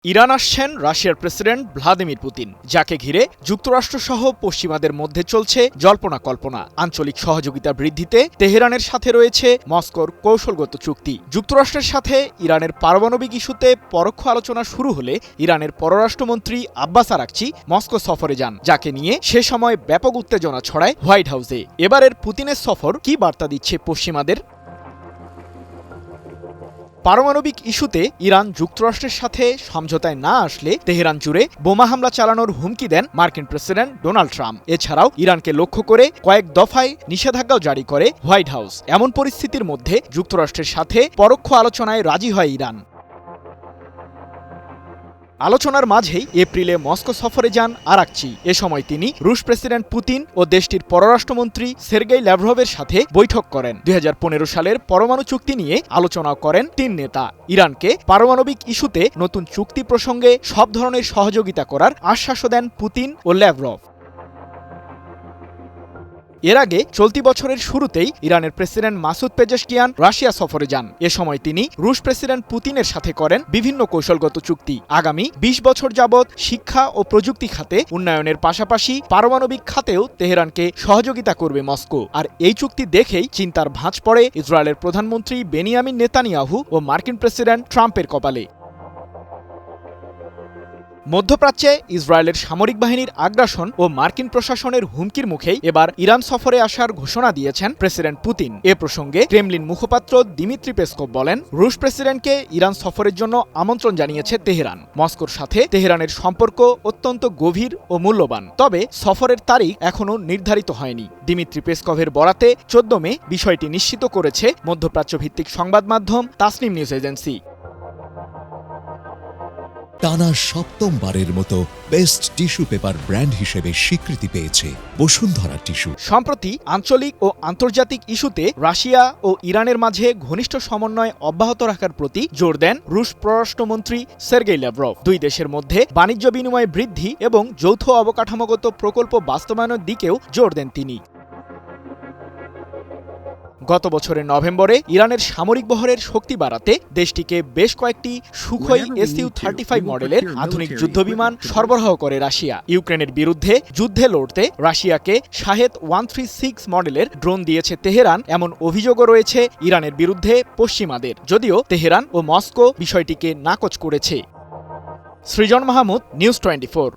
Iran আসছেন রাশিয়ার president Vladimir Putin, যাকে ঘিরে যুক্তরাষ্ট্রসহ পশ্চিমাদের মধ্যে চলছে জল্পনা কল্পনা। আঞ্চলিক সহযোগিতা বৃদ্ধিতে তেহরানের সাথে রয়েছে মস্কোর কৌশলগত চুক্তি। যুক্তরাষ্ট্রের সাথে ইরানের পারমাণবিক ইস্যুতে পরোক্ষ আলোচনা শুরু হলে ইরানের পররাষ্ট্রমন্ত্রী আব্বাস আরাকচি মস্কো সফরে যান, যাকে নিয়ে সে সময় ব্যাপক উত্তেজনা ছড়ায় হোয়াইট হাউসে। এবারের পুতিনের সফর কি বার্তা দিচ্ছে পশ্চিমাদের? পারমাণবিক ইস্যুতে ইরান যুক্তরাষ্ট্রের সাথে সমঝোতায় না আসলে তেহরান জুড়ে বোমা হামলা চালানোর হুমকি দেন মার্কিন প্রেসিডেন্ট ডোনাল্ড ট্রাম্প। এছাড়াও ইরানকে লক্ষ্য করে কয়েক দফায় নিষেধাজ্ঞাও জারি করে হোয়াইট হাউস। এমন পরিস্থিতির মধ্যে যুক্তরাষ্ট্রের সাথে পরোক্ষ আলোচনায় রাজি হয় ইরান। আলোচনার মাঝেই এপ্রিলে মস্কো সফরে যান আরাকচি। এ সময় তিনি রুশ প্রেসিডেন্ট পুতিন ও দেশটির পররাষ্ট্রমন্ত্রী সের্গেই ল্যাভরভের সাথে বৈঠক করেন। ২০১৫ সালের পরমাণু চুক্তি নিয়ে আলোচনা করেন তিন নেতা। ইরানকে পারমাণবিক ইস্যুতে নতুন চুক্তি প্রসঙ্গে সব ধরনের সহযোগিতা করার আশ্বাসও দেন পুতিন ও ল্যাভরভ। এর আগে চলতি বছরের শুরুতেই ইরানের প্রেসিডেন্ট মাসুদ পেজেশকিয়ান রাশিয়া সফরে যান। এ সময় তিনি রুশ প্রেসিডেন্ট পুতিনের সাথে করেন বিভিন্ন কৌশলগত চুক্তি। আগামী ২০ বছর যাবৎ শিক্ষা ও প্রযুক্তি খাতে উন্নয়নের পাশাপাশি পারমাণবিক খাতেও তেহরানকে সহযোগিতা করবে মস্কো। আর এই চুক্তি দেখেই চিন্তার ভাঁজ পড়ে ইসরায়েলের প্রধানমন্ত্রী বেনিয়ামিন নেতানিয়াহু ও মার্কিন প্রেসিডেন্ট ট্রাম্পের কপালে। মধ্যপ্রাচ্যে ইসরায়েলের সামরিক বাহিনীর আগ্রাসন ও মার্কিন প্রশাসনের হুমকির মুখেই এবার ইরান সফরে আসার ঘোষণা দিয়েছেন প্রেসিডেন্ট পুতিন। এ প্রসঙ্গে ক্রেমলিন মুখপাত্র দিমিত্রি পেসকভ বলেন, রুশ প্রেসিডেন্টকে ইরান সফরের জন্য আমন্ত্রণ জানিয়েছে তেহরান। মস্কোর সাথে তেহরানের সম্পর্ক অত্যন্ত গভীর ও মূল্যবান, তবে সফরের তারিখ এখনও নির্ধারিত হয়নি। দিমিত্রি পেসকভের বরাতে ১৪ মে বিষয়টি নিশ্চিত করেছে মধ্যপ্রাচ্য ভিত্তিক সংবাদ মাধ্যম তাসনিম নিউজ এজেন্সি। টানা সপ্তমবারের মতো বেস্ট টিস্যু পেপার ব্র্যান্ড হিসেবে স্বীকৃতি পেয়েছে বসুন্ধরা টিস্যু। সম্প্রতি আঞ্চলিক ও আন্তর্জাতিক ইস্যুতে রাশিয়া ও ইরানের মাঝে ঘনিষ্ঠ সমন্বয় অব্যাহত রাখার প্রতি জোর দেন রুশ পররাষ্ট্রমন্ত্রী সের্গেই ল্যাভরভ। দুই দেশের মধ্যে বাণিজ্য বিনিময় বৃদ্ধি এবং যৌথ অবকাঠামোগত প্রকল্প বাস্তবায়নের দিকেও জোর দেন তিনি। গত বছরের নভেম্বরে ইরানের সামরিক বহরের শক্তি বাড়াতে দেশটিকে বেশ কয়েকটি সুখোই SU-35 মডেলের আধুনিক যুদ্ধবিমান সরবরাহ করে রাশিয়া। ইউক্রেনের বিরুদ্ধে যুদ্ধে লড়তে রাশিয়াকে শাহেদ 136 মডেলের ড্রোন দিয়েছে তেহরান, এমন অভিযোগও রয়েছে ইরানের বিরুদ্ধে পশ্চিমাদের, যদিও তেহরান ও মস্কো বিষয়টিকে নাকচ করেছে। সৃজন মাহমুদ, নিউজ 24।